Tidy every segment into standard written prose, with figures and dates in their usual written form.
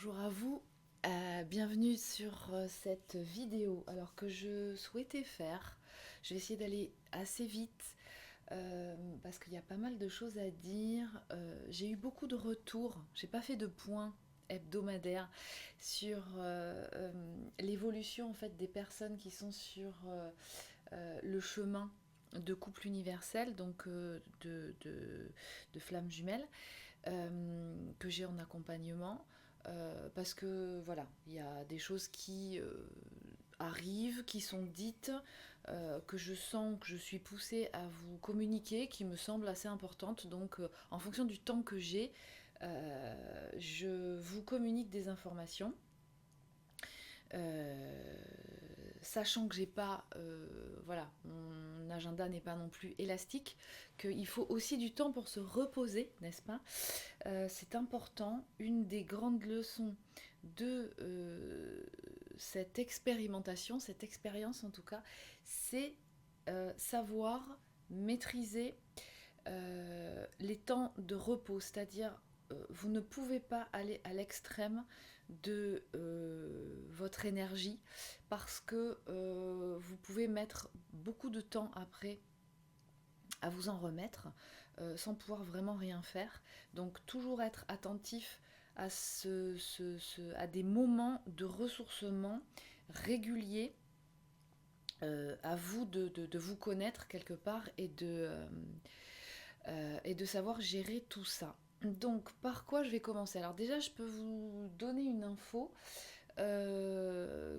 Bonjour à vous, bienvenue sur cette vidéo. Alors que je souhaitais faire, je vais essayer d'aller assez vite parce qu'il y a pas mal de choses à dire. J'ai eu beaucoup de retours, j'ai pas fait de point hebdomadaire sur l'évolution en fait des personnes qui sont sur le chemin de couple universel, donc de flammes jumelles que j'ai en accompagnement. Parce que voilà, il y a des choses qui arrivent, qui sont dites, que je sens que je suis poussée à vous communiquer, qui me semblent assez importantes. Donc, en fonction du temps que j'ai, je vous communique des informations. Euh, Sachant que j'ai pas, voilà, mon agenda n'est pas non plus élastique, qu'il faut aussi du temps pour se reposer, n'est-ce pas? C'est important. Une des grandes leçons de cette expérimentation, cette expérience en tout cas, c'est savoir maîtriser les temps de repos, c'est-à-dire vous ne pouvez pas aller à l'extrême de votre énergie parce que vous pouvez mettre beaucoup de temps après à vous en remettre sans pouvoir vraiment rien faire. Donc toujours être attentif à, à des moments de ressourcement réguliers, à vous de vous connaître quelque part et de savoir gérer tout ça. Donc, par quoi je vais commencer? Alors déjà, je peux vous donner une info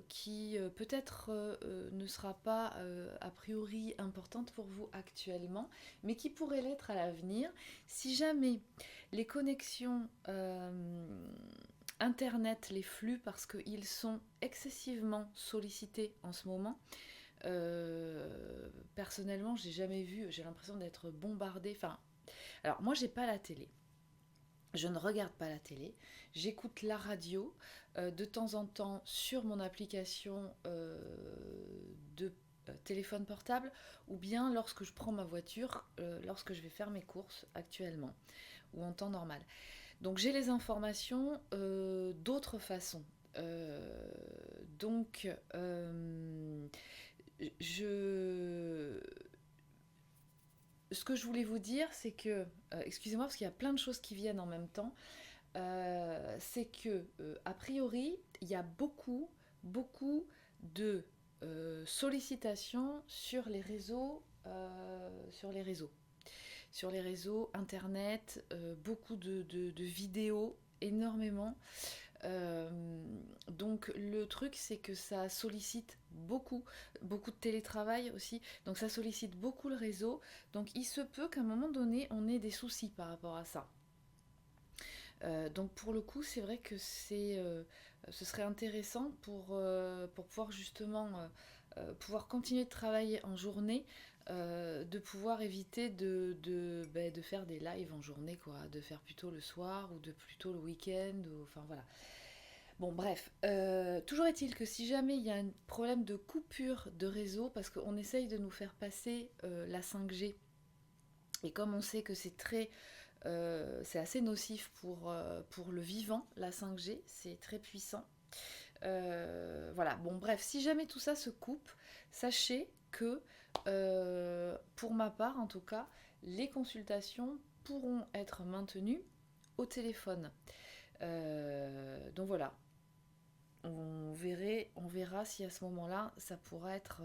qui peut-être ne sera pas a priori importante pour vous actuellement, mais qui pourrait l'être à l'avenir. Si jamais les connexions Internet, les flux, parce qu'ils sont excessivement sollicités en ce moment, personnellement, j'ai jamais vu, j'ai l'impression d'être bombardée. Enfin, alors moi, j'ai pas la télé. Je ne regarde pas la télé, j'écoute la radio de temps en temps sur mon application de téléphone portable ou bien lorsque je prends ma voiture, lorsque je vais faire mes courses actuellement ou en temps normal. Donc j'ai les informations d'autres façons. Euh, donc je ce que je voulais vous dire, c'est que, excusez-moi parce qu'il y a plein de choses qui viennent en même temps, c'est que, a priori, il y a beaucoup de sollicitations sur les réseaux internet, beaucoup de vidéos, énormément. Donc le truc c'est que ça sollicite beaucoup de télétravail aussi, donc ça sollicite beaucoup le réseau, donc il se peut qu'à un moment donné on ait des soucis par rapport à ça. Donc pour le coup c'est vrai que ce serait intéressant pour pouvoir justement pouvoir continuer de travailler en journée, de pouvoir éviter de faire des lives en journée, quoi, de faire plutôt le soir ou de plutôt le week-end, ou, enfin voilà. Bon, bref, toujours est-il que si jamais il y a un problème de coupure de réseau, parce qu'on essaye de nous faire passer la 5G, et comme on sait que c'est assez nocif pour le vivant, la 5G, c'est très puissant. Voilà, bon, bref, si jamais tout ça se coupe, sachez que, pour ma part en tout cas, les consultations pourront être maintenues au téléphone. Donc voilà, on verra si à ce moment-là ça pourrait être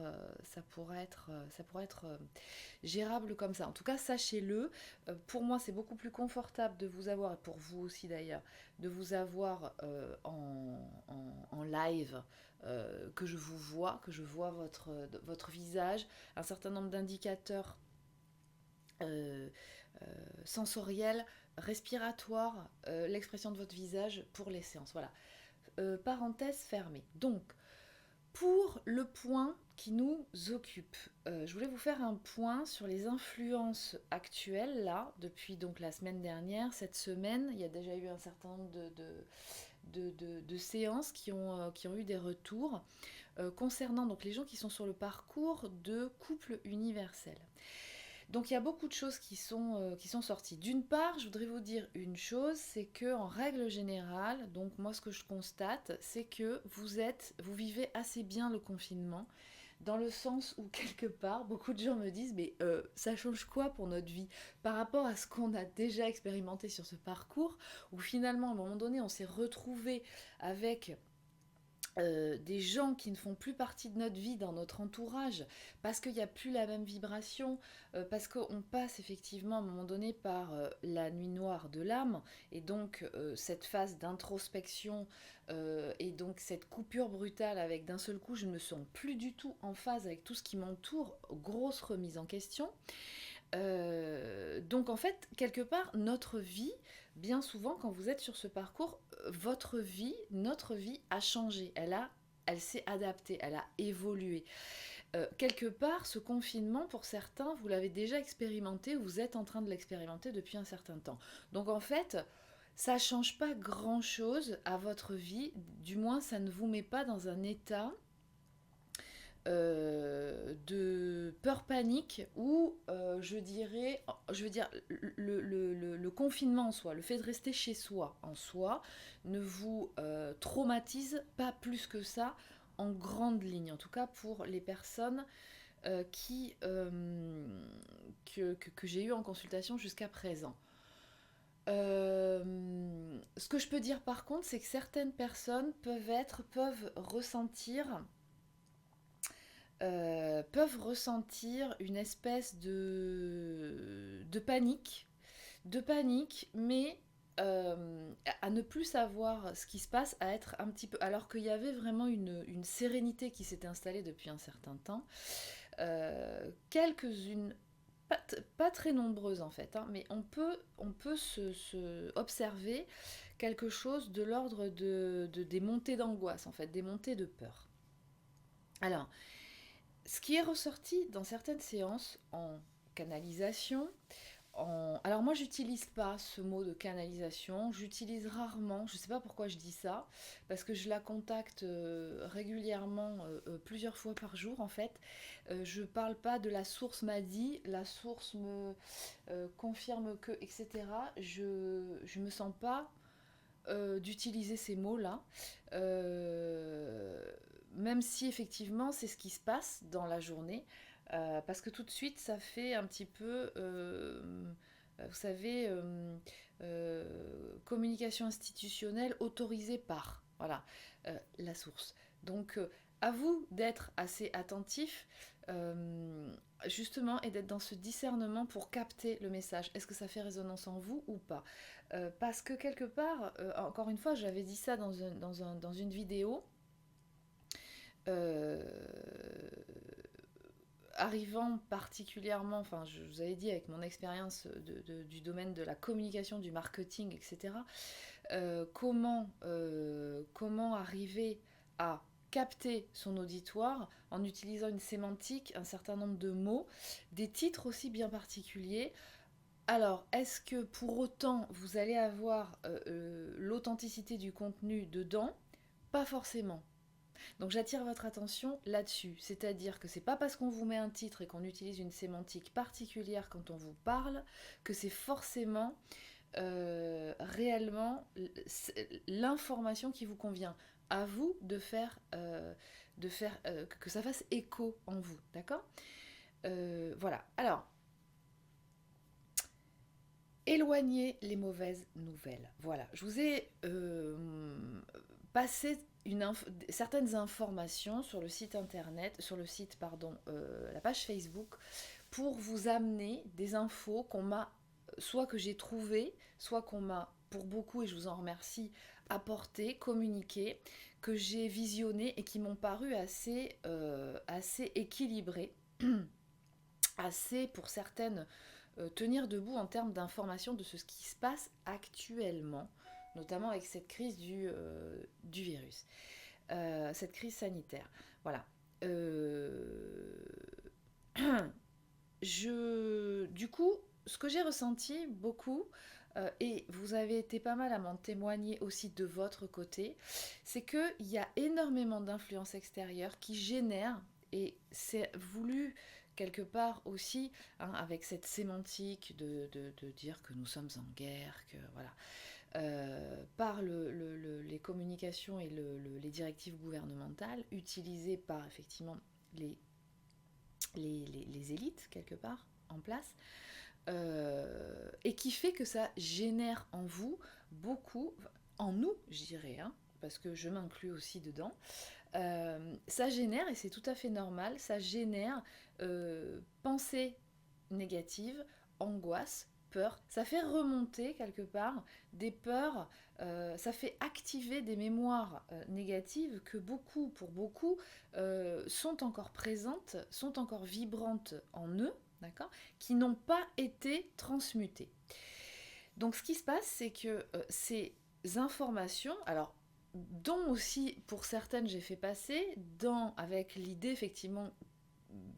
gérable comme ça. En tout cas, sachez-le. Pour moi, c'est beaucoup plus confortable de vous avoir, et pour vous aussi d'ailleurs, de vous avoir en live, que je vois votre visage, un certain nombre d'indicateurs euh, sensoriels, respiratoires, l'expression de votre visage pour les séances. Voilà. Parenthèse fermée. Donc, pour le point qui nous occupe, je voulais vous faire un point sur les influences actuelles, là, depuis donc la semaine dernière. Cette semaine, il y a déjà eu un certain nombre de séances qui ont eu des retours concernant donc les gens qui sont sur le parcours de couple universel. Donc il y a beaucoup de choses qui sont sorties. D'une part, je voudrais vous dire une chose, c'est que en règle générale, donc moi ce que je constate, c'est que vous vivez assez bien le confinement, dans le sens où quelque part, beaucoup de gens me disent, mais ça change quoi pour notre vie par rapport à ce qu'on a déjà expérimenté sur ce parcours, où finalement à un moment donné on s'est retrouvé avec des gens qui ne font plus partie de notre vie, dans notre entourage, parce qu'il n'y a plus la même vibration, parce qu'on passe effectivement à un moment donné par la nuit noire de l'âme, et donc cette phase d'introspection, et donc cette coupure brutale avec d'un seul coup je ne me sens plus du tout en phase avec tout ce qui m'entoure, grosse remise en question. Donc en fait, quelque part, notre vie, bien souvent, quand vous êtes sur ce parcours, votre vie, notre vie a changé. Elle s'est adaptée, elle a évolué. Quelque part, ce confinement, pour certains, vous l'avez déjà expérimenté, vous êtes en train de l'expérimenter depuis un certain temps. Donc en fait, ça change pas grand-chose à votre vie, du moins ça ne vous met pas dans un état de peur panique ou je veux dire le confinement en soi, le fait de rester chez soi en soi ne vous traumatise pas plus que ça en grande ligne, en tout cas pour les personnes qui que j'ai eu en consultation jusqu'à présent. Ce que je peux dire par contre, c'est que certaines personnes peuvent ressentir peuvent ressentir une espèce de panique, mais à ne plus savoir ce qui se passe, à être un petit peu... Alors qu'il y avait vraiment une sérénité qui s'était installée depuis un certain temps. Quelques-unes, pas très nombreuses en fait, hein, mais on peut observer quelque chose de l'ordre des montées d'angoisse, en fait, des montées de peur. Alors, ce qui est ressorti dans certaines séances en canalisation, alors moi j'utilise pas ce mot de canalisation, j'utilise rarement, je sais pas pourquoi je dis ça, parce que je la contacte régulièrement, plusieurs fois par jour en fait. Je parle pas de la source m'a dit, la source me confirme que, etc. Je me sens pas d'utiliser ces mots-là. Euh, Même si effectivement c'est ce qui se passe dans la journée, parce que tout de suite ça fait un petit peu, vous savez, communication institutionnelle autorisée par, voilà, la source. Donc à vous d'être assez attentif, justement, et d'être dans ce discernement pour capter le message. Est-ce que ça fait résonance en vous ou pas? Parce que quelque part, encore une fois, j'avais dit ça dans une vidéo, euh, arrivant particulièrement, enfin je vous avais dit avec mon expérience du domaine de la communication, du marketing, etc., comment arriver à capter son auditoire en utilisant une sémantique, un certain nombre de mots, des titres aussi bien particuliers. Alors, est-ce que pour autant vous allez avoir l'authenticité du contenu dedans? Pas forcément. Donc j'attire votre attention là-dessus, c'est-à-dire que c'est pas parce qu'on vous met un titre et qu'on utilise une sémantique particulière quand on vous parle que c'est forcément réellement l'information qui vous convient. À vous de faire que ça fasse écho en vous, d'accord? Voilà. Alors, éloignez les mauvaises nouvelles. Voilà, je vous ai passé certaines informations sur le site internet, sur le site, pardon, la page Facebook, pour vous amener des infos qu'on m'a, soit que j'ai trouvées, soit qu'on m'a, pour beaucoup, et je vous en remercie, apporté, communiqué, que j'ai visionné et qui m'ont paru assez équilibrées, assez pour certaines tenir debout en termes d'information de ce qui se passe actuellement, notamment avec cette crise du virus, cette crise sanitaire. Voilà. Du coup, ce que j'ai ressenti beaucoup, et vous avez été pas mal à m'en témoigner aussi de votre côté, c'est qu'il y a énormément d'influences extérieures qui génèrent, et c'est voulu quelque part aussi, hein, avec cette sémantique de dire que nous sommes en guerre, que voilà, par les communications et les directives gouvernementales utilisées par effectivement les, les élites quelque part en place, et qui fait que ça génère en vous beaucoup, en nous je dirais, hein, parce que je m'inclus aussi dedans, ça génère, et c'est tout à fait normal, ça génère pensée négative, angoisse, peur. Ça fait remonter quelque part des peurs, ça fait activer des mémoires négatives que beaucoup, pour beaucoup, sont encore présentes, sont encore vibrantes en eux, d'accord, qui n'ont pas été transmutées. Donc ce qui se passe, c'est que ces informations, alors dont aussi pour certaines j'ai fait passer, avec l'idée effectivement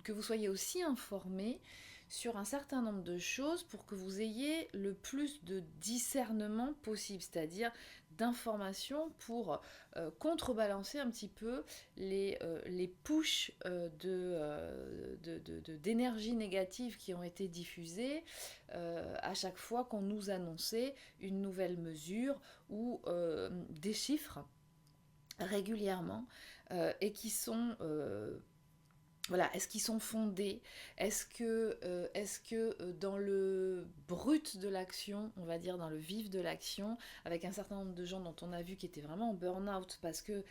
que vous soyez aussi informés sur un certain nombre de choses pour que vous ayez le plus de discernement possible, c'est-à-dire d'informations pour contrebalancer un petit peu les pushs d'énergie négative qui ont été diffusées à chaque fois qu'on nous annonçait une nouvelle mesure ou des chiffres régulièrement et qui sont voilà, est-ce qu'ils sont fondés? Est-ce que dans le brut de l'action, on va dire dans le vif de l'action, avec un certain nombre de gens dont on a vu qui étaient vraiment en burn-out parce que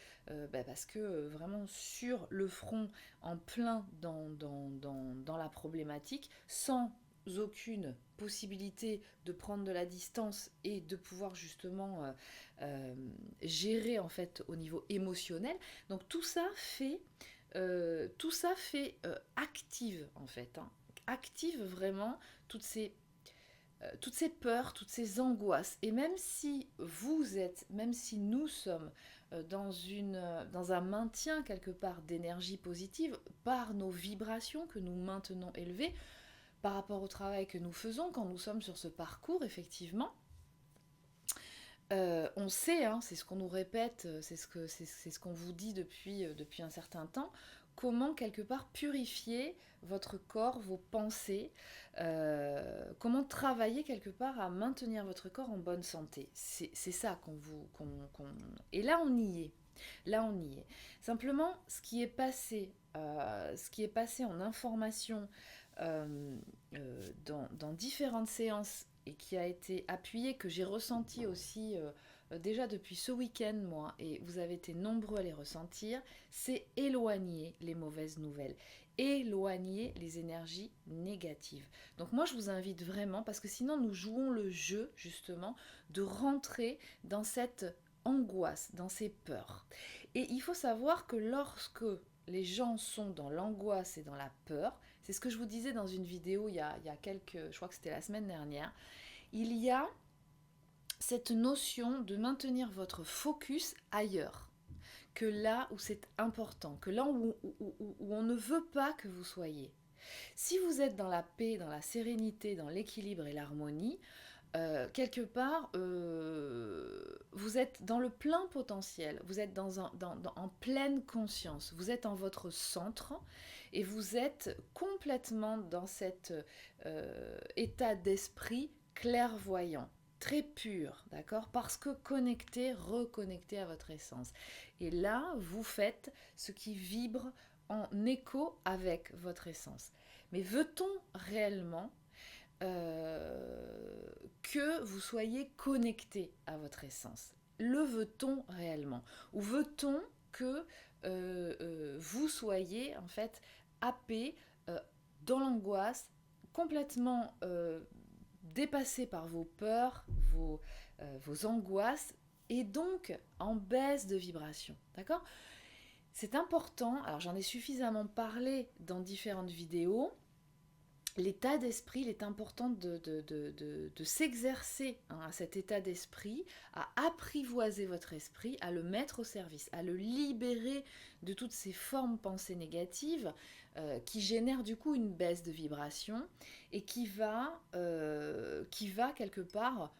vraiment sur le front, en plein dans la problématique, sans aucune possibilité de prendre de la distance et de pouvoir justement gérer en fait au niveau émotionnel. Donc tout ça fait active en fait, hein, active vraiment toutes ces peurs, toutes ces angoisses. Et même si nous sommes dans un maintien quelque part d'énergie positive par nos vibrations que nous maintenons élevées par rapport au travail que nous faisons quand nous sommes sur ce parcours, effectivement, on sait, hein, c'est ce qu'on nous répète, c'est ce qu'on vous dit depuis un certain temps, comment quelque part purifier votre corps, vos pensées, comment travailler quelque part à maintenir votre corps en bonne santé. C'est ça qu'on vous... Et là, on y est. Là, on y est. Simplement, ce qui est passé en information dans différentes séances et qui a été appuyé, que j'ai ressenti aussi déjà depuis ce week-end, moi, et vous avez été nombreux à les ressentir, c'est éloigner les mauvaises nouvelles, éloigner les énergies négatives. Donc moi, je vous invite vraiment, parce que sinon nous jouons le jeu, justement, de rentrer dans cette angoisse, dans ces peurs. Et il faut savoir que lorsque les gens sont dans l'angoisse et dans la peur, c'est ce que je vous disais dans une vidéo il y a quelques, je crois que c'était la semaine dernière, il y a cette notion de maintenir votre focus ailleurs que là où c'est important, que là où on ne veut pas que vous soyez. Si vous êtes dans la paix, dans la sérénité, dans l'équilibre et l'harmonie, quelque part, vous êtes dans le plein potentiel, vous êtes en pleine conscience, vous êtes en votre centre et vous êtes complètement dans cet état d'esprit clairvoyant, très pur, d'accord? Parce que connecté, reconnecté à votre essence. Et là, vous faites ce qui vibre en écho avec votre essence. Mais veut-on réellement que vous soyez connecté à votre essence? Le veut-on réellement? Ou veut-on que vous soyez en fait happé dans l'angoisse, complètement dépassé par vos peurs, vos angoisses, et donc en baisse de vibration, d'accord? C'est important, alors j'en ai suffisamment parlé dans différentes vidéos, l'état d'esprit, il est important de s'exercer à cet état d'esprit, à apprivoiser votre esprit, à le mettre au service, à le libérer de toutes ces formes pensées négatives qui génèrent du coup une baisse de vibration et qui va quelque part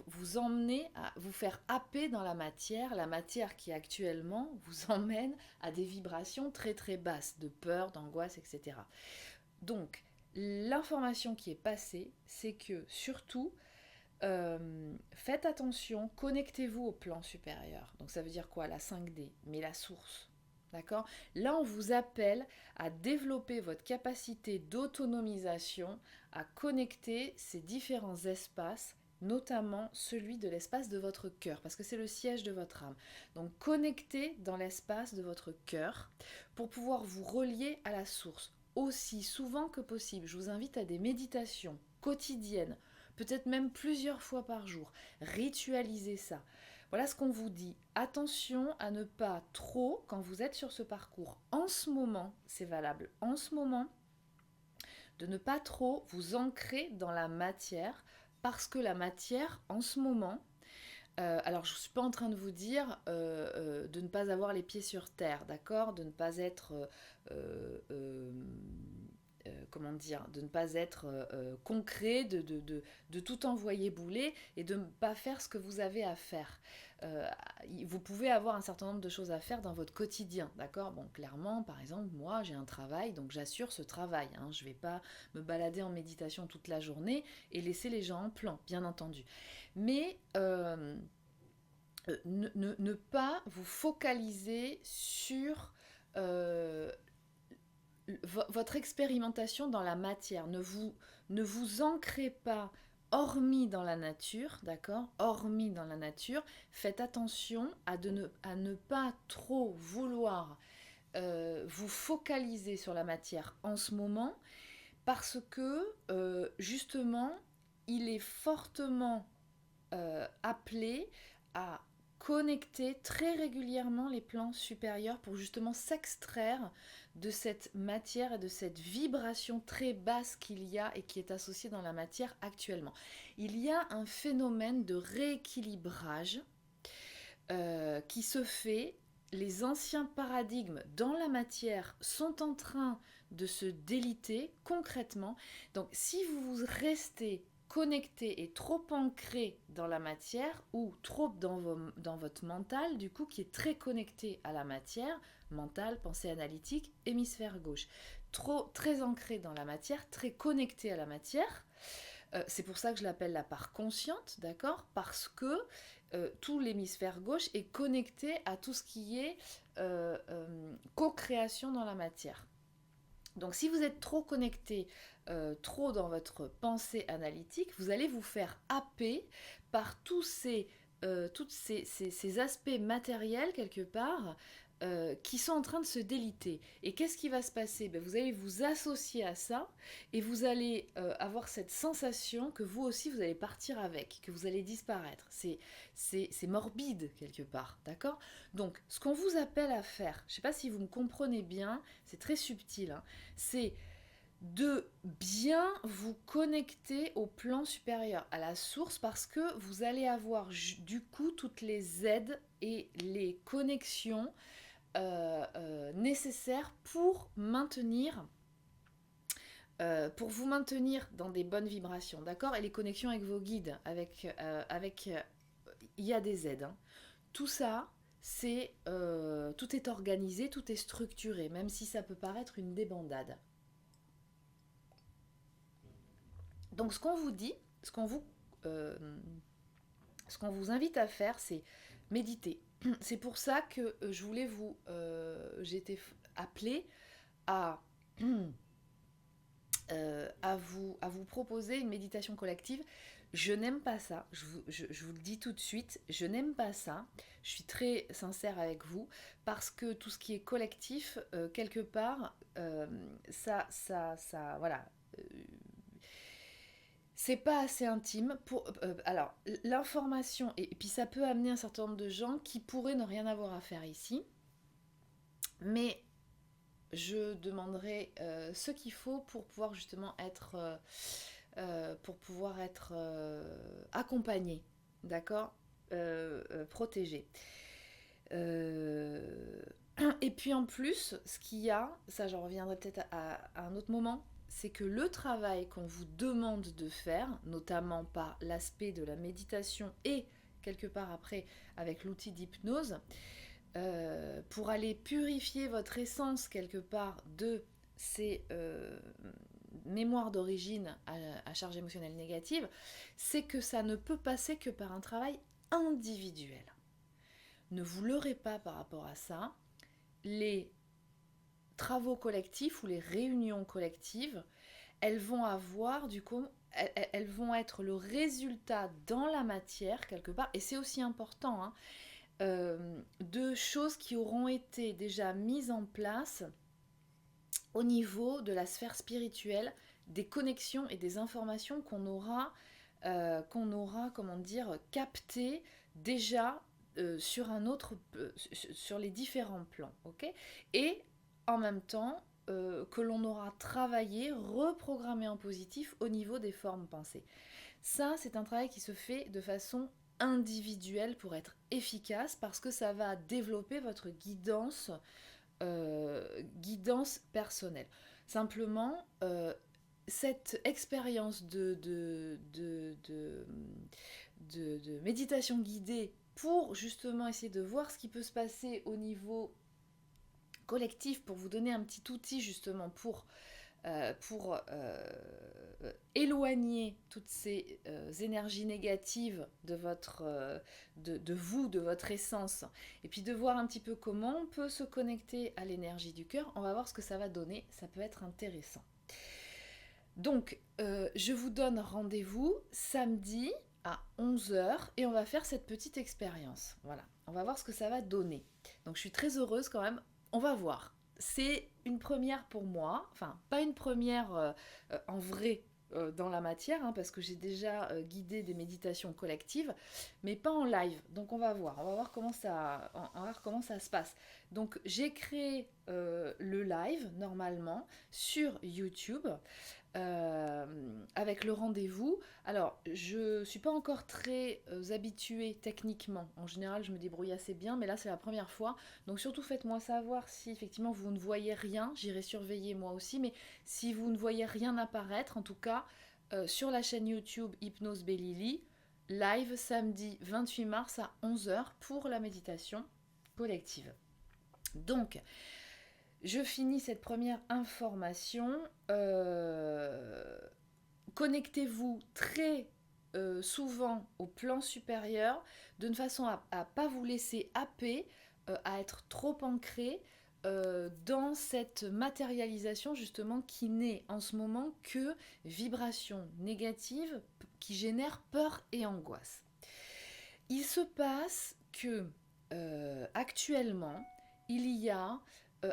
vous emmener à vous faire happer dans la matière qui actuellement vous emmène à des vibrations très très basses, de peur, d'angoisse, etc. Donc, l'information qui est passée, c'est que surtout, faites attention, connectez-vous au plan supérieur. Donc ça veut dire quoi? La 5D, mais la source. D'accord? Là, on vous appelle à développer votre capacité d'autonomisation, à connecter ces différents espaces, notamment celui de l'espace de votre cœur, parce que c'est le siège de votre âme. Donc connectez dans l'espace de votre cœur pour pouvoir vous relier à la source aussi souvent que possible. Je vous invite à des méditations quotidiennes, peut-être même plusieurs fois par jour. Ritualisez ça. Voilà ce qu'on vous dit. Attention à ne pas trop, quand vous êtes sur ce parcours, en ce moment, c'est valable, en ce moment, de ne pas trop vous ancrer dans la matière, parce que la matière, en ce moment, alors je ne suis pas en train de vous dire de ne pas avoir les pieds sur terre, d'accord? De ne pas être comment dire, de ne pas être concret, de tout envoyer bouler et de ne pas faire ce que vous avez à faire. Euh, vous pouvez avoir un certain nombre de choses à faire dans votre quotidien, d'accord? Bon, clairement, par exemple, moi, j'ai un travail, donc j'assure ce travail. Hein, je ne vais pas me balader en méditation toute la journée et laisser les gens en plan, bien entendu. Mais ne pas vous focaliser sur euh, votre expérimentation dans la matière. Ne vous ancrez pas hormis dans la nature, d'accord? Hormis dans la nature, faites attention à ne pas trop vouloir vous focaliser sur la matière en ce moment, parce que justement, il est fortement appelé à connecter très régulièrement les plans supérieurs pour justement s'extraire de cette matière et de cette vibration très basse qu'il y a et qui est associée dans la matière actuellement. Il y a un phénomène de rééquilibrage qui se fait. Les anciens paradigmes dans la matière sont en train de se déliter concrètement. Donc si vous restez connecté et trop ancré dans la matière ou trop dans votre mental, du coup, qui est très connecté à la matière, mental, pensée analytique, hémisphère gauche, très ancré dans la matière, très connecté à la matière. C'est pour ça que je l'appelle la part consciente, d'accord? Parce que tout l'hémisphère gauche est connecté à tout ce qui est co-création dans la matière. Donc si vous êtes trop connecté, trop dans votre pensée analytique, vous allez vous faire happer par tous ces aspects matériels quelque part qui sont en train de se déliter. Et qu'est-ce qui va se passer? Vous allez vous associer à ça et vous allez avoir cette sensation que vous aussi vous allez partir avec, que vous allez disparaître. C'est morbide quelque part, d'accord? Donc ce qu'on vous appelle à faire, je ne sais pas si vous me comprenez bien, c'est très subtil, hein, c'est de bien vous connecter au plan supérieur, à la source, parce que vous allez avoir du coup toutes les aides et les connexions nécessaires pour vous maintenir dans des bonnes vibrations, d'accord? Et les connexions avec vos guides, il y a des aides. Hein. Tout ça, tout est organisé, tout est structuré, même si ça peut paraître une débandade. Donc ce qu'on vous dit, euh, ce qu'on vous invite à faire, c'est méditer. C'est pour ça que j'ai été appelée à, à vous proposer une méditation collective. Je n'aime pas ça, je vous le dis tout de suite, je n'aime pas ça. Je suis très sincère avec vous, parce que tout ce qui est collectif, quelque part, voilà. C'est pas assez intime pour. Alors, l'information, et puis ça peut amener un certain nombre de gens qui pourraient ne rien avoir à faire ici, mais je demanderai ce qu'il faut pour pouvoir justement être accompagné, d'accord, protégé. Et puis en plus, ce qu'il y a, ça j'en reviendrai peut-être à un autre moment, c'est que le travail qu'on vous demande de faire, notamment par l'aspect de la méditation et quelque part après avec l'outil d'hypnose, pour aller purifier votre essence quelque part de ces mémoires d'origine à charge émotionnelle négative, c'est que ça ne peut passer que par un travail individuel. Ne vous leurrez pas par rapport à ça. Les travaux collectifs ou les réunions collectives, elles vont avoir du coup, elles vont être le résultat dans la matière quelque part, et c'est aussi important, hein, de choses qui auront été déjà mises en place au niveau de la sphère spirituelle, des connexions et des informations qu'on aura, comment dire, captées déjà sur un autre, sur les différents plans, ok. Et en même temps, que l'on aura travaillé, reprogrammé en positif au niveau des formes pensées. Ça, c'est un travail qui se fait de façon individuelle pour être efficace parce que ça va développer votre guidance personnelle. Simplement, cette expérience de méditation guidée pour justement essayer de voir ce qui peut se passer au niveau collectif, pour vous donner un petit outil justement pour éloigner toutes ces énergies négatives de vous, de votre essence, et puis de voir un petit peu comment on peut se connecter à l'énergie du cœur. On va voir ce que ça va donner, ça peut être intéressant. Donc, je vous donne rendez-vous samedi à 11h et on va faire cette petite expérience. Voilà, on va voir ce que ça va donner. Donc, je suis très heureuse quand même. On va voir. C'est une première pour moi, enfin pas une première en vrai dans la matière, hein, parce que j'ai déjà guidé des méditations collectives, mais pas en live. Donc on va voir comment ça se passe. Donc j'ai créé le live normalement sur YouTube. Avec le rendez-vous. Alors, je ne suis pas encore très habituée techniquement. En général, je me débrouille assez bien, mais là, c'est la première fois. Donc, surtout, faites-moi savoir si effectivement vous ne voyez rien. J'irai surveiller moi aussi, mais si vous ne voyez rien apparaître, en tout cas, sur la chaîne YouTube Hypnose Bellili, live samedi 28 mars à 11h pour la méditation collective. Donc, je finis cette première information. Connectez-vous très souvent au plan supérieur, de façon à ne pas vous laisser happer, à être trop ancré dans cette matérialisation justement qui n'est en ce moment que vibration négative qui génère peur et angoisse. Il se passe que actuellement, il y a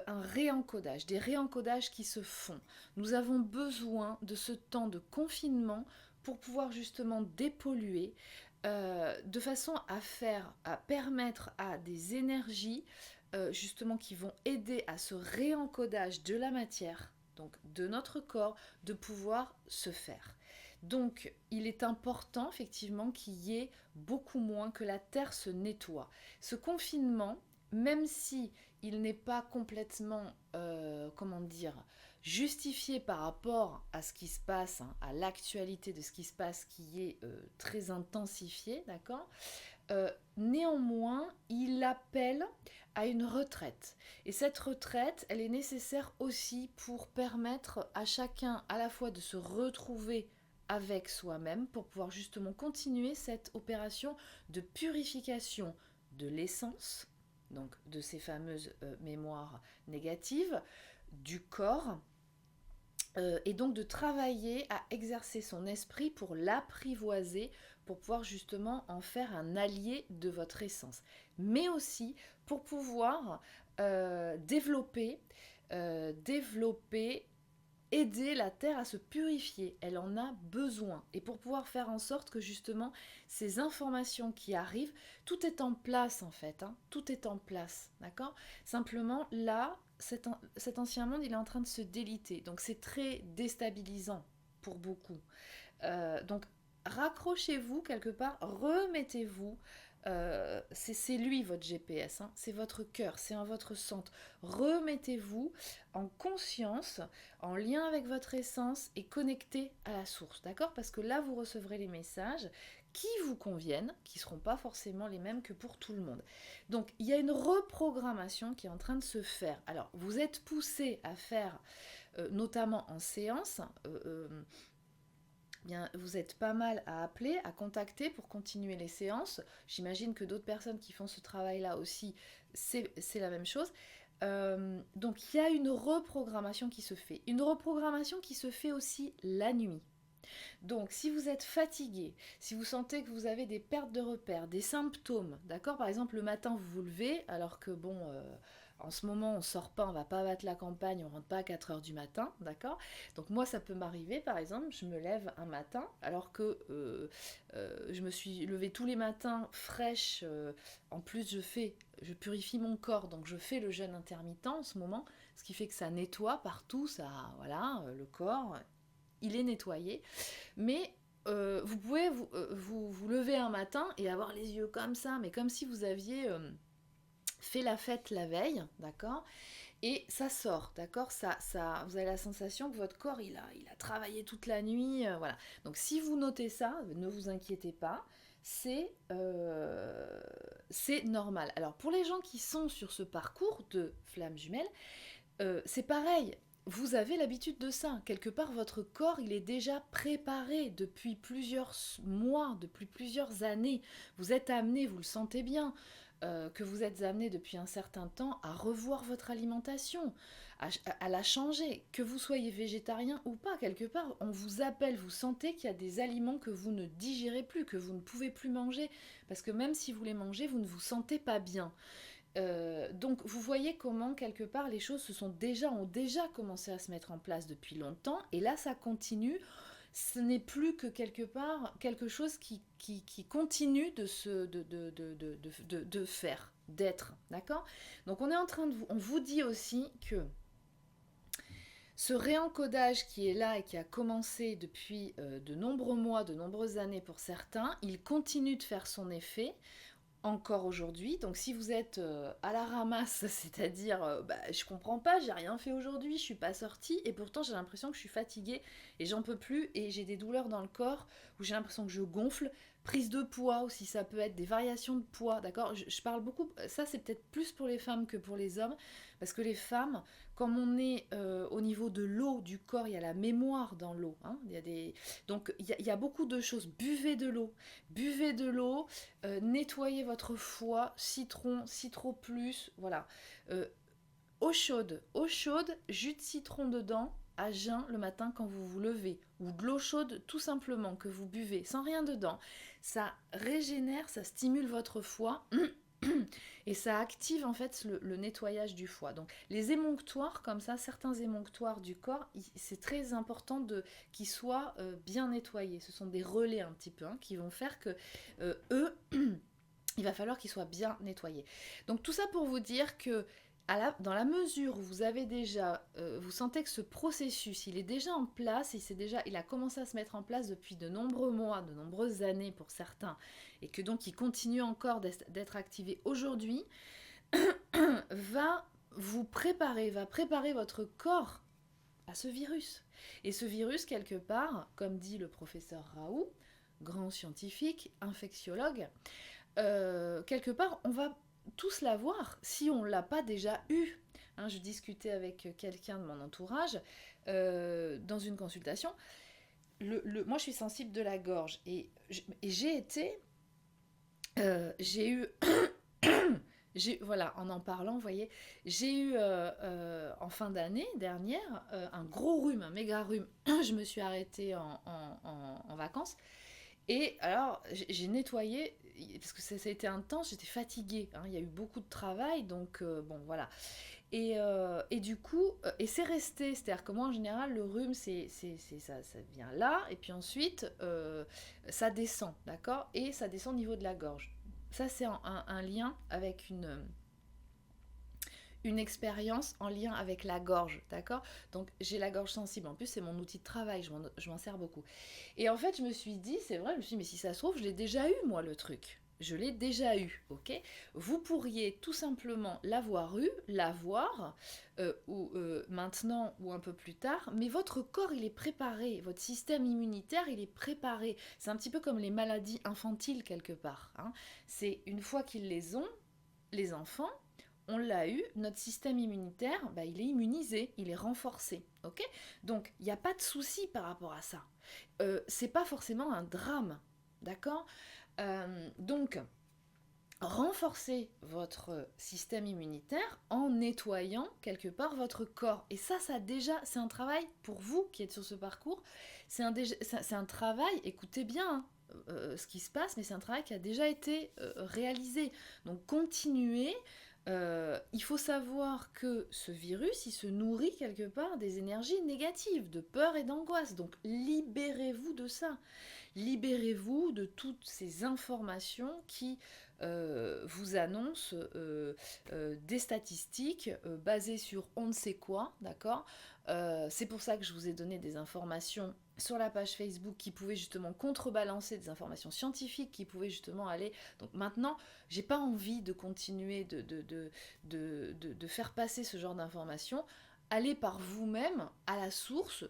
un réencodage, des réencodages qui se font. Nous avons besoin de ce temps de confinement pour pouvoir justement dépolluer, de façon à permettre à des énergies justement qui vont aider à ce réencodage de la matière, donc de notre corps, de pouvoir se faire. Donc, il est important effectivement qu'il y ait beaucoup moins, que la Terre se nettoie. Ce confinement, même si il n'est pas complètement, comment dire, justifié par rapport à ce qui se passe, hein, à l'actualité de ce qui se passe, qui est très intensifié, d'accord. Néanmoins, il appelle à une retraite. Et cette retraite, elle est nécessaire aussi pour permettre à chacun à la fois de se retrouver avec soi-même, pour pouvoir justement continuer cette opération de purification de l'essence, donc de ces fameuses mémoires négatives, du corps, et donc de travailler à exercer son esprit pour l'apprivoiser, pour pouvoir justement en faire un allié de votre essence, mais aussi pour pouvoir développer, aider la Terre à se purifier. Elle en a besoin. Et pour pouvoir faire en sorte que justement ces informations qui arrivent, tout est en place en fait, hein, tout est en place, d'accord. Simplement là, cet ancien monde, il est en train de se déliter. Donc c'est très déstabilisant pour beaucoup. Donc raccrochez-vous quelque part, remettez-vous C'est lui votre GPS, hein, c'est votre cœur, c'est en votre centre. Remettez-vous en conscience, en lien avec votre essence et connecté à la source, d'accord? Parce que là, vous recevrez les messages qui vous conviennent, qui ne seront pas forcément les mêmes que pour tout le monde. Donc, il y a une reprogrammation qui est en train de se faire. Alors, vous êtes poussé à faire, notamment en séance, bien, vous êtes pas mal à appeler, à contacter pour continuer les séances. J'imagine que d'autres personnes qui font ce travail-là aussi, c'est la même chose. Donc il y a une reprogrammation qui se fait. Une reprogrammation qui se fait aussi la nuit. Donc si vous êtes fatigué, si vous sentez que vous avez des pertes de repères, des symptômes, d'accord? Par exemple, le matin, vous vous levez, alors que bon, en ce moment, on sort pas, on va pas battre la campagne, on rentre pas à 4 heures du matin, d'accord? Donc moi, ça peut m'arriver, par exemple, je me lève un matin, alors que je me suis levée tous les matins fraîche, en plus je purifie mon corps, donc je fais le jeûne intermittent en ce moment, ce qui fait que ça nettoie partout, ça, voilà, le corps, il est nettoyé. Mais vous pouvez vous lever un matin et avoir les yeux comme ça, mais comme si vous aviez fait la fête la veille, d'accord? Et ça sort, d'accord? Vous avez la sensation que votre corps, il a travaillé toute la nuit, voilà. Donc si vous notez ça, ne vous inquiétez pas, c'est normal. Alors pour les gens qui sont sur ce parcours de flamme jumelle, c'est pareil. Vous avez l'habitude de ça. Quelque part, votre corps, il est déjà préparé depuis plusieurs mois, depuis plusieurs années. Vous êtes amené, vous le sentez bien, que vous êtes amené depuis un certain temps à revoir votre alimentation, à la changer. Que vous soyez végétarien ou pas, quelque part, on vous appelle, vous sentez qu'il y a des aliments que vous ne digérez plus, que vous ne pouvez plus manger, parce que même si vous les mangez, vous ne vous sentez pas bien. Donc vous voyez comment quelque part les choses ont déjà commencé à se mettre en place depuis longtemps et là ça continue. Ce n'est plus que quelque part quelque chose qui continue de faire, d'être, d'accord? Donc on est en train on vous dit aussi que ce réencodage qui est là et qui a commencé depuis de nombreux mois, de nombreuses années pour certains, il continue de faire son effet encore aujourd'hui. Donc si vous êtes à la ramasse, c'est-à-dire bah, je comprends pas, j'ai rien fait aujourd'hui, je suis pas sortie et pourtant j'ai l'impression que je suis fatiguée et j'en peux plus et j'ai des douleurs dans le corps où j'ai l'impression que je gonfle, prise de poids aussi, ça peut être des variations de poids, d'accord? Je parle beaucoup, ça c'est peut-être plus pour les femmes que pour les hommes parce que les femmes, comme on est au niveau de l'eau du corps, il y a la mémoire dans l'eau, hein, donc il y a beaucoup de choses. Buvez de l'eau, nettoyez votre foie, citron plus, voilà. Euh, eau chaude, jus de citron dedans, à jeun le matin quand vous vous levez, ou de l'eau chaude tout simplement que vous buvez, sans rien dedans. Ça régénère, ça stimule votre foie. Et ça active en fait le nettoyage du foie. Donc les émonctoires comme ça, certains émonctoires du corps, c'est très important qu'ils soient bien nettoyés. Ce sont des relais un petit peu hein, qui vont faire que eux, il va falloir qu'ils soient bien nettoyés. Donc tout ça pour vous dire que dans la mesure où vous avez déjà, vous sentez que ce processus, il est déjà en place, il a commencé à se mettre en place depuis de nombreux mois, de nombreuses années pour certains, et que donc il continue encore d'être activé aujourd'hui, va préparer votre corps à ce virus. Et ce virus, quelque part, comme dit le professeur Raoult, grand scientifique, infectiologue, quelque part, on va tous l'avoir si on ne l'a pas déjà eu. Hein, je discutais avec quelqu'un de mon entourage dans une consultation. Moi, je suis sensible de la gorge et j'ai été, j'ai eu, voilà, en parlant, vous voyez, j'ai eu en fin d'année dernière un gros rhume, un méga rhume. Je me suis arrêtée en vacances et alors, j'ai nettoyé, parce que ça a été intense, j'étais fatiguée, hein, il y a eu beaucoup de travail, donc bon, voilà. Et du coup, et c'est resté, c'est-à-dire que moi, en général, le rhume, ça vient là, et puis ensuite, ça descend, d'accord? Et ça descend au niveau de la gorge. Ça, c'est un lien avec une expérience en lien avec la gorge, d'accord? Donc j'ai la gorge sensible, en plus c'est mon outil de travail, je m'en sers beaucoup. Et en fait je me suis dit, c'est vrai, je me suis dit, mais si ça se trouve, je l'ai déjà eu moi le truc. je l'ai déjà eu, ok? Vous pourriez tout simplement l'avoir eu, l'avoir, ou maintenant ou un peu plus tard, mais votre corps il est préparé, votre système immunitaire il est préparé. C'est un petit peu comme les maladies infantiles quelque part, hein. C'est une fois qu'ils les ont, les enfants, on l'a eu, notre système immunitaire, bah, il est immunisé, il est renforcé, ok? Donc il n'y a pas de souci par rapport à ça. C'est pas forcément un drame, d'accord? Donc, renforcez votre système immunitaire en nettoyant quelque part votre corps. Et ça déjà, c'est un travail pour vous qui êtes sur ce parcours. C'est un travail, écoutez bien ce qui se passe, mais c'est un travail qui a déjà été réalisé. Donc continuez. Il faut savoir que ce virus, il se nourrit quelque part des énergies négatives, de peur et d'angoisse. Donc libérez-vous de ça. Libérez-vous de toutes ces informations qui vous annoncent des statistiques basées sur on ne sait quoi, d'accord. C'est pour ça que je vous ai donné des informations sur la page Facebook qui pouvaient justement contrebalancer des informations scientifiques qui pouvaient justement aller... Donc maintenant, j'ai pas envie de continuer de faire passer ce genre d'informations. Allez par vous-même à la source,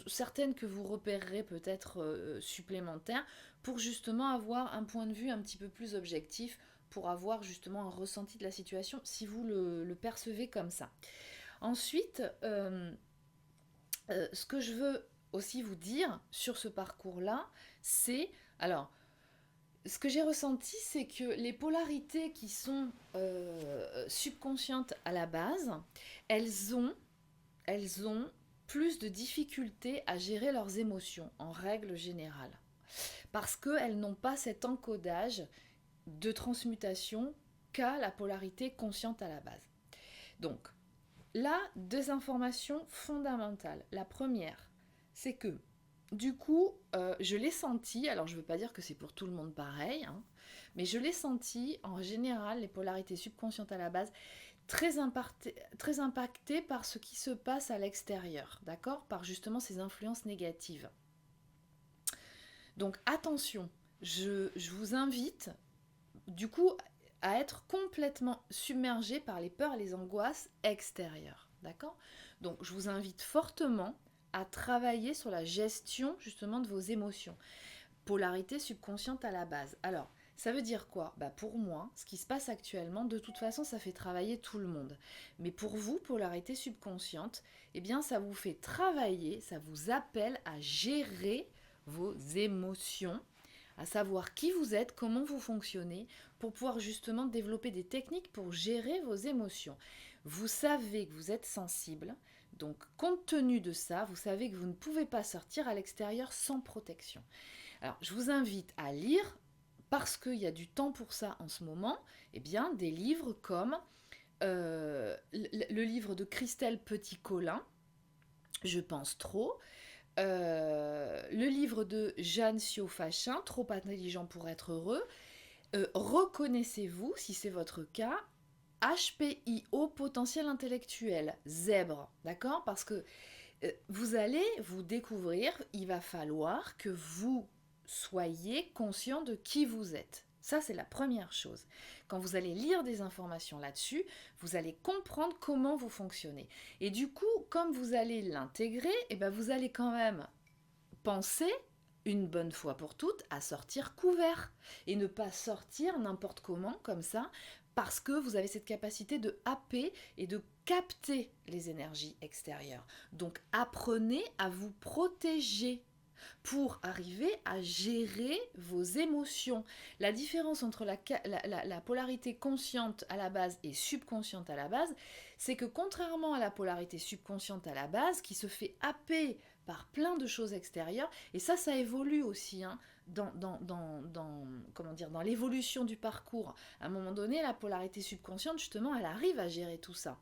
certaines que vous repérerez peut-être supplémentaires, pour justement avoir un point de vue un petit peu plus objectif, pour avoir justement un ressenti de la situation, si vous le percevez comme ça. Ensuite, ce que je veux aussi vous dire sur ce parcours-là, c'est... Alors, ce que j'ai ressenti, c'est que les polarités qui sont subconscientes à la base, elles ont plus de difficultés à gérer leurs émotions, en règle générale. Parce qu'elles n'ont pas cet encodage de transmutation qu'a la polarité consciente à la base. Donc, là, deux informations fondamentales. La première, c'est que, du coup, je l'ai senti, alors je ne veux pas dire que c'est pour tout le monde pareil, hein, mais je l'ai senti, en général, les polarités subconscientes à la base, très impactées par ce qui se passe à l'extérieur, d'accord? Par justement ces influences négatives. Donc attention, je vous invite du coup à être complètement submergé par les peurs et les angoisses extérieures, d'accord? Donc je vous invite fortement à travailler sur la gestion justement de vos émotions. Polarité subconsciente à la base. Alors, ça veut dire quoi? Bah pour moi, ce qui se passe actuellement, de toute façon, ça fait travailler tout le monde. Mais pour vous, polarité subconsciente, eh bien, ça vous fait travailler, ça vous appelle à gérer vos émotions, à savoir qui vous êtes, comment vous fonctionnez, pour pouvoir justement développer des techniques pour gérer vos émotions. Vous savez que vous êtes sensible, donc compte tenu de ça, vous savez que vous ne pouvez pas sortir à l'extérieur sans protection. Alors, je vous invite à lire, parce qu'il y a du temps pour ça en ce moment, eh bien, des livres comme le livre de Christelle Petit-Colin, Je pense trop, le livre de Jeanne Siofachin, Trop intelligent pour être heureux, Reconnaissez-vous, si c'est votre cas, HPIO, potentiel intellectuel, zèbre, d'accord? Parce que vous allez vous découvrir, il va falloir que vous soyez conscient de qui vous êtes. Ça, c'est la première chose. Quand vous allez lire des informations là-dessus, vous allez comprendre comment vous fonctionnez. Et du coup, comme vous allez l'intégrer, eh ben vous allez quand même penser, une bonne fois pour toutes, à sortir couvert. Et ne pas sortir n'importe comment, comme ça, parce que vous avez cette capacité de happer et de capter les énergies extérieures. Donc apprenez à vous protéger pour arriver à gérer vos émotions. La différence entre la polarité consciente à la base et subconsciente à la base, c'est que contrairement à la polarité subconsciente à la base, qui se fait happer par plein de choses extérieures, et ça évolue aussi, hein, dans l'évolution du parcours. À un moment donné, la polarité subconsciente, justement, elle arrive à gérer tout ça.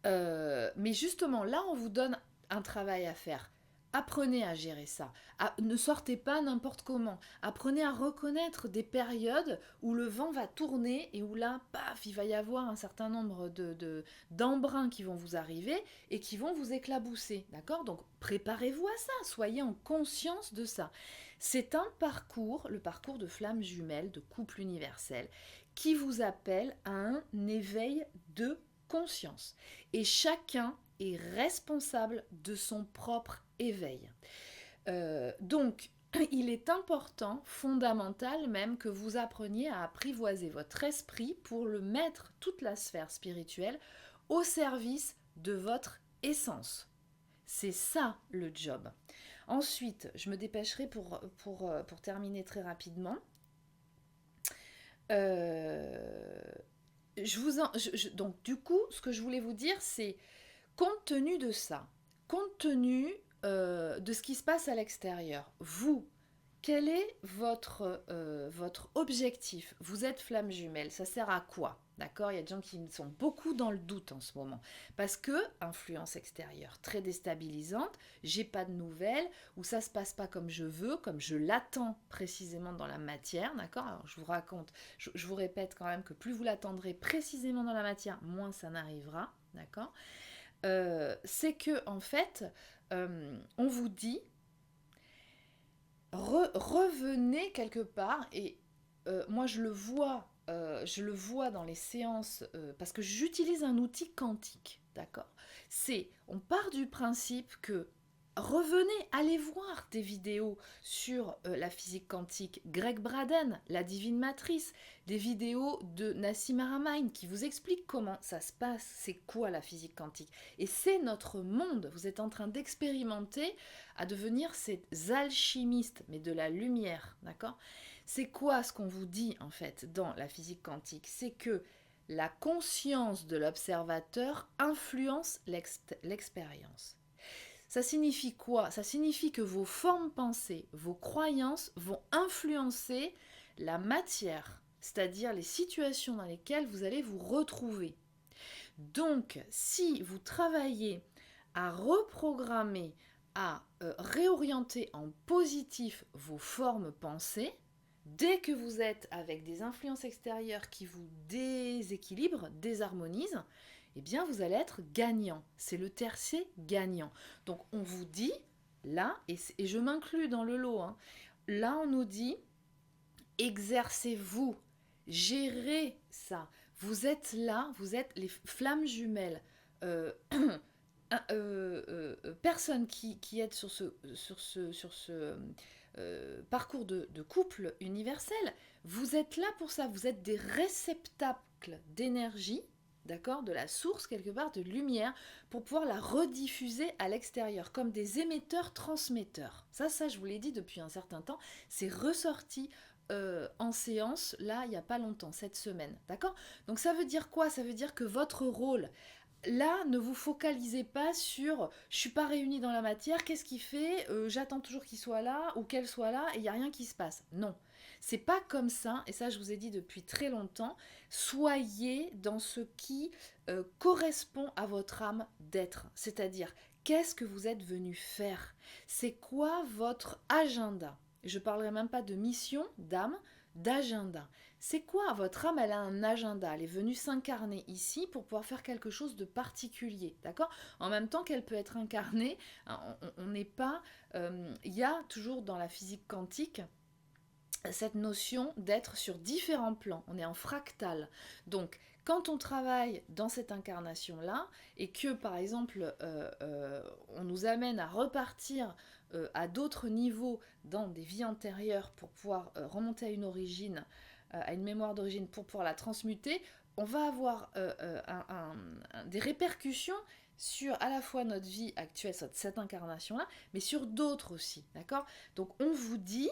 Mais justement, là, on vous donne un travail à faire Apprenez à gérer ça. Ne sortez pas n'importe comment. Apprenez à reconnaître des périodes où le vent va tourner et où là, paf, il va y avoir un certain nombre d'embruns qui vont vous arriver et qui vont vous éclabousser. D'accord? Donc préparez-vous à ça. Soyez en conscience de ça. C'est un parcours, le parcours de flammes jumelles, de couple universel, qui vous appelle à un éveil de conscience. Et chacun est responsable de son propre éveil. Donc, il est important, fondamental même, que vous appreniez à apprivoiser votre esprit pour le mettre, toute la sphère spirituelle, au service de votre essence. C'est ça le job. Ensuite, je me dépêcherai pour terminer très rapidement. Donc, du coup, ce que je voulais vous dire, c'est compte tenu de ça, compte tenu de ce qui se passe à l'extérieur, vous, quel est votre objectif? Vous êtes flamme jumelle, ça sert à quoi? D'accord? Il y a des gens qui sont beaucoup dans le doute en ce moment. Parce que, influence extérieure très déstabilisante, j'ai pas de nouvelles, ou ça se passe pas comme je veux, comme je l'attends précisément dans la matière, d'accord? Alors je vous raconte, je vous répète quand même que plus vous l'attendrez précisément dans la matière, moins ça n'arrivera, d'accord? C'est que, en fait, on vous dit revenez quelque part et moi je le vois dans les séances parce que j'utilise un outil quantique, d'accord. On part du principe que revenez, allez voir des vidéos sur la physique quantique, Greg Braden, la divine matrice, des vidéos de Nassim Haramein qui vous expliquent comment ça se passe, c'est quoi la physique quantique. Et c'est notre monde, vous êtes en train d'expérimenter à devenir ces alchimistes, mais de la lumière, d'accord? C'est quoi ce qu'on vous dit en fait dans la physique quantique? C'est que la conscience de l'observateur influence l'expérience. Ça signifie quoi? Ça signifie que vos formes pensées, vos croyances vont influencer la matière, c'est-à-dire les situations dans lesquelles vous allez vous retrouver. Donc, si vous travaillez à reprogrammer, à réorienter en positif vos formes pensées, dès que vous êtes avec des influences extérieures qui vous déséquilibrent, désharmonisent, eh bien vous allez être gagnant. C'est le tertier gagnant. Donc on vous dit, là, et je m'inclus dans le lot, hein, là on nous dit, exercez-vous, gérez ça. Vous êtes là, vous êtes les flammes jumelles. Personnes qui aident sur ce parcours de couple universel, vous êtes là pour ça, vous êtes des réceptacles d'énergie, d'accord, de la source quelque part de lumière pour pouvoir la rediffuser à l'extérieur comme des émetteurs-transmetteurs. Ça je vous l'ai dit depuis un certain temps, c'est ressorti en séance là il n'y a pas longtemps, cette semaine, d'accord. Donc ça veut dire quoi? Ça veut dire que votre rôle là, ne vous focalisez pas sur je suis pas réunie dans la matière, qu'est-ce qu'il fait, j'attends toujours qu'il soit là ou qu'elle soit là et il n'y a rien qui se passe. Non, c'est pas comme ça, et ça je vous ai dit depuis très longtemps, soyez dans ce qui correspond à votre âme d'être, c'est-à-dire qu'est-ce que vous êtes venu faire, c'est quoi votre agenda. Je parlerai même pas de mission, d'âme, d'agenda. C'est quoi? Votre âme, elle a un agenda. Elle est venue s'incarner ici pour pouvoir faire quelque chose de particulier, d'accord? En même temps qu'elle peut être incarnée, on n'est pas... Il y a toujours dans la physique quantique cette notion d'être sur différents plans. On est en fractal. Donc, quand on travaille dans cette incarnation-là, et que, par exemple, on nous amène à repartir à d'autres niveaux dans des vies antérieures pour pouvoir remonter à une origine, à une mémoire d'origine pour pouvoir la transmuter, on va avoir des répercussions sur à la fois notre vie actuelle, cette incarnation-là, mais sur d'autres aussi, d'accord? Donc on vous dit,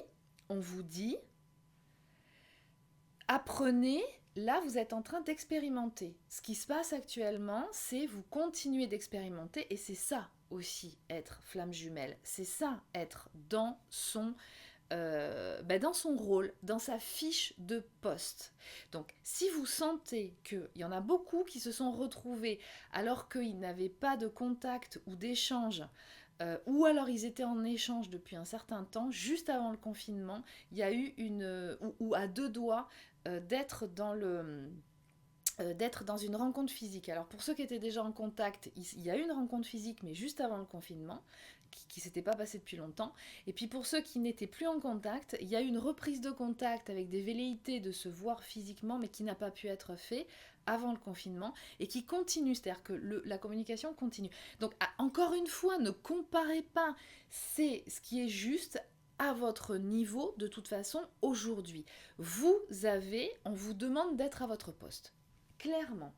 apprenez, là vous êtes en train d'expérimenter. Ce qui se passe actuellement, c'est vous continuez d'expérimenter et c'est ça aussi être flamme jumelle, c'est ça être dans son rôle, dans sa fiche de poste. Donc si vous sentez qu'il y en a beaucoup qui se sont retrouvés alors qu'ils n'avaient pas de contact ou d'échange ou alors ils étaient en échange depuis un certain temps, juste avant le confinement, il y a eu ou à deux doigts d'être d'être dans une rencontre physique. Alors pour ceux qui étaient déjà en contact, il y a eu une rencontre physique, mais juste avant le confinement, qui s'était pas passée depuis longtemps. Et puis pour ceux qui n'étaient plus en contact, il y a eu une reprise de contact avec des velléités de se voir physiquement, mais qui n'a pas pu être fait avant le confinement et qui continue, c'est-à-dire que la communication continue. Donc encore une fois, ne comparez pas, c'est ce qui est juste à votre niveau de toute façon aujourd'hui. On vous demande d'être à votre poste. Clairement.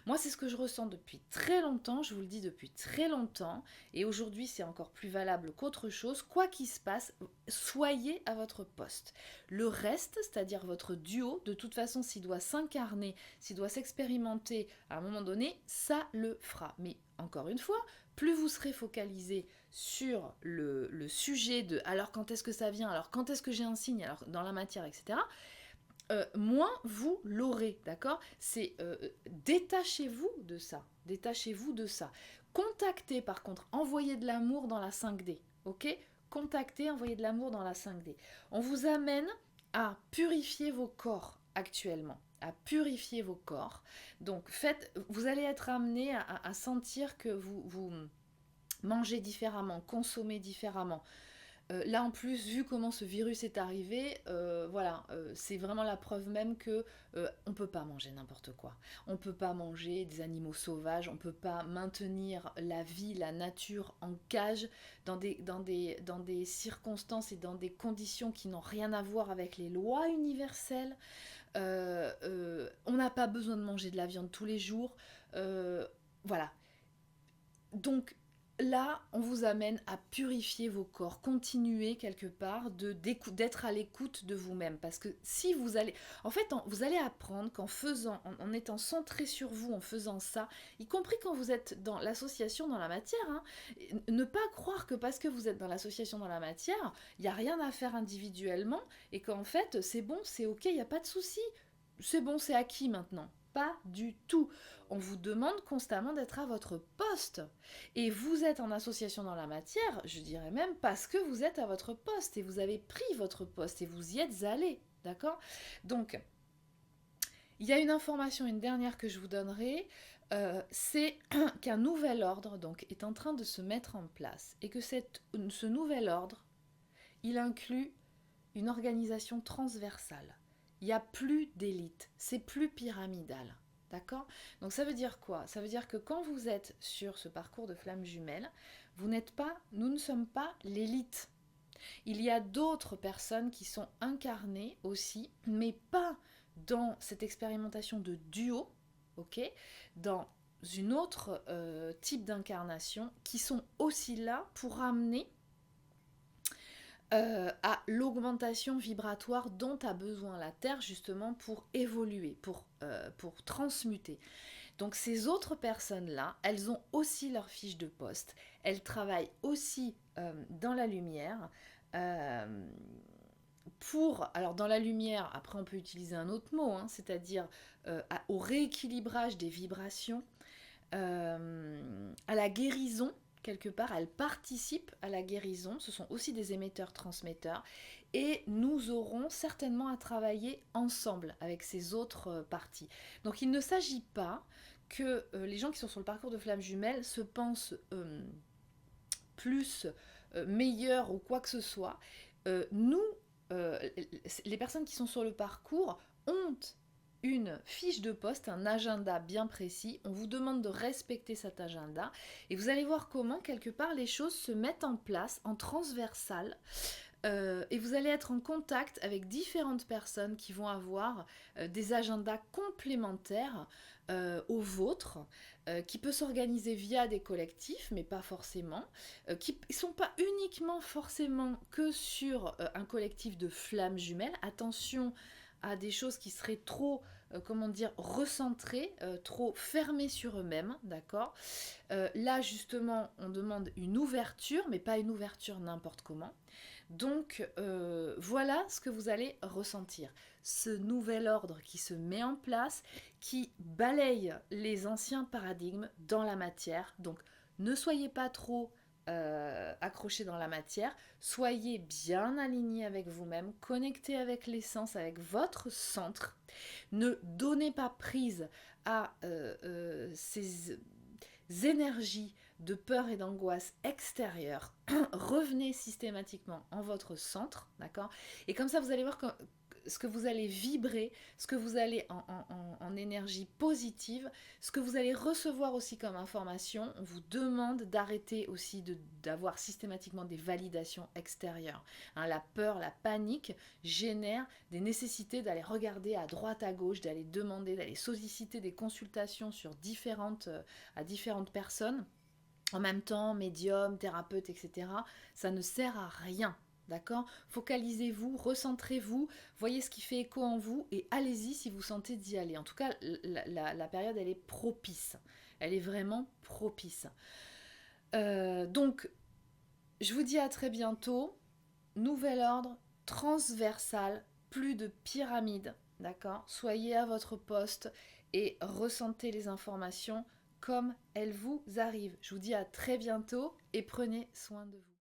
Moi, c'est ce que je ressens depuis très longtemps, je vous le dis depuis très longtemps, et aujourd'hui c'est encore plus valable qu'autre chose. Quoi qu'il se passe, soyez à votre poste. Le reste, c'est-à-dire votre duo, de toute façon, s'il doit s'incarner, s'il doit s'expérimenter à un moment donné, ça le fera. Mais encore une fois, plus vous serez focalisé sur le sujet de alors quand est-ce que ça vient, alors quand est-ce que j'ai un signe, alors dans la matière, etc., moins vous l'aurez, d'accord? C'est détachez-vous de ça, détachez-vous de ça. Contactez par contre, envoyez de l'amour dans la 5D, ok? Contactez, envoyez de l'amour dans la 5D. On vous amène à purifier vos corps actuellement, à purifier vos corps. Donc vous allez être amené à sentir que vous mangez différemment, consommez différemment. Là en plus, vu comment ce virus est arrivé, voilà, c'est vraiment la preuve même que on peut pas manger n'importe quoi. On peut pas manger des animaux sauvages, on peut pas maintenir la vie, la nature en cage dans des circonstances et dans des conditions qui n'ont rien à voir avec les lois universelles. On n'a pas besoin de manger de la viande tous les jours. Voilà. Donc là, on vous amène à purifier vos corps, continuer quelque part d'être à l'écoute de vous-même. Parce que si vous allez... En fait, vous allez apprendre qu'en faisant, en étant centré sur vous, en faisant ça, y compris quand vous êtes dans l'association dans la matière, hein, ne pas croire que parce que vous êtes dans l'association dans la matière, il n'y a rien à faire individuellement et qu'en fait, c'est bon, c'est ok, il n'y a pas de souci. C'est bon, c'est acquis maintenant. Pas du tout. On vous demande constamment d'être à votre poste. Et vous êtes en association dans la matière, je dirais même parce que vous êtes à votre poste et vous avez pris votre poste et vous y êtes allé. D'accord? Donc, il y a une information, une dernière que je vous donnerai, c'est qu'un nouvel ordre donc, est en train de se mettre en place et que ce nouvel ordre, il inclut une organisation transversale. Il n'y a plus d'élite, c'est plus pyramidal. D'accord? Donc ça veut dire quoi? Ça veut dire que quand vous êtes sur ce parcours de flammes jumelles, nous ne sommes pas l'élite. Il y a d'autres personnes qui sont incarnées aussi, mais pas dans cette expérimentation de duo, ok? Dans une autre type d'incarnation, qui sont aussi là pour amener à l'augmentation vibratoire dont a besoin la Terre justement pour évoluer, pour transmuter. Donc ces autres personnes-là, elles ont aussi leur fiche de poste, elles travaillent aussi dans la lumière. Alors dans la lumière, après on peut utiliser un autre mot, hein, c'est-à-dire au rééquilibrage des vibrations, à la guérison. Quelque part, elles participent à la guérison, ce sont aussi des émetteurs-transmetteurs, et nous aurons certainement à travailler ensemble avec ces autres parties. Donc il ne s'agit pas que les gens qui sont sur le parcours de flammes jumelles se pensent plus meilleurs ou quoi que ce soit. Les personnes qui sont sur le parcours ont une fiche de poste, un agenda bien précis. On vous demande de respecter cet agenda et vous allez voir comment, quelque part, les choses se mettent en place en transversal. Et vous allez être en contact avec différentes personnes qui vont avoir des agendas complémentaires aux vôtres, qui peut s'organiser via des collectifs, mais pas forcément, qui ne sont pas uniquement forcément que sur un collectif de flammes jumelles. Attention à des choses qui seraient trop, recentrées, trop fermées sur eux-mêmes, d'accord? Là, justement, on demande une ouverture, mais pas une ouverture n'importe comment. Donc, voilà ce que vous allez ressentir. Ce nouvel ordre qui se met en place, qui balaye les anciens paradigmes dans la matière. Donc, ne soyez pas trop accroché dans la matière. Soyez bien aligné avec vous-même, connecté avec l'essence, avec votre centre. Ne donnez pas prise à ces énergies de peur et d'angoisse extérieures. Revenez systématiquement en votre centre, d'accord? Et comme ça, vous allez voir ce que vous allez vibrer, ce que vous allez en énergie positive, ce que vous allez recevoir aussi comme information. On vous demande d'arrêter aussi d'avoir systématiquement des validations extérieures. Hein, la peur, la panique génère des nécessités d'aller regarder à droite, à gauche, d'aller demander, d'aller solliciter des consultations sur à différentes personnes en même temps, médium, thérapeute, etc. Ça ne sert à rien. D'accord? Focalisez-vous, recentrez-vous, voyez ce qui fait écho en vous et allez-y si vous sentez d'y aller. En tout cas, la période, elle est propice. Elle est vraiment propice. Donc, je vous dis à très bientôt. Nouvel ordre transversal, plus de pyramide. D'accord? Soyez à votre poste et ressentez les informations comme elles vous arrivent. Je vous dis à très bientôt et prenez soin de vous.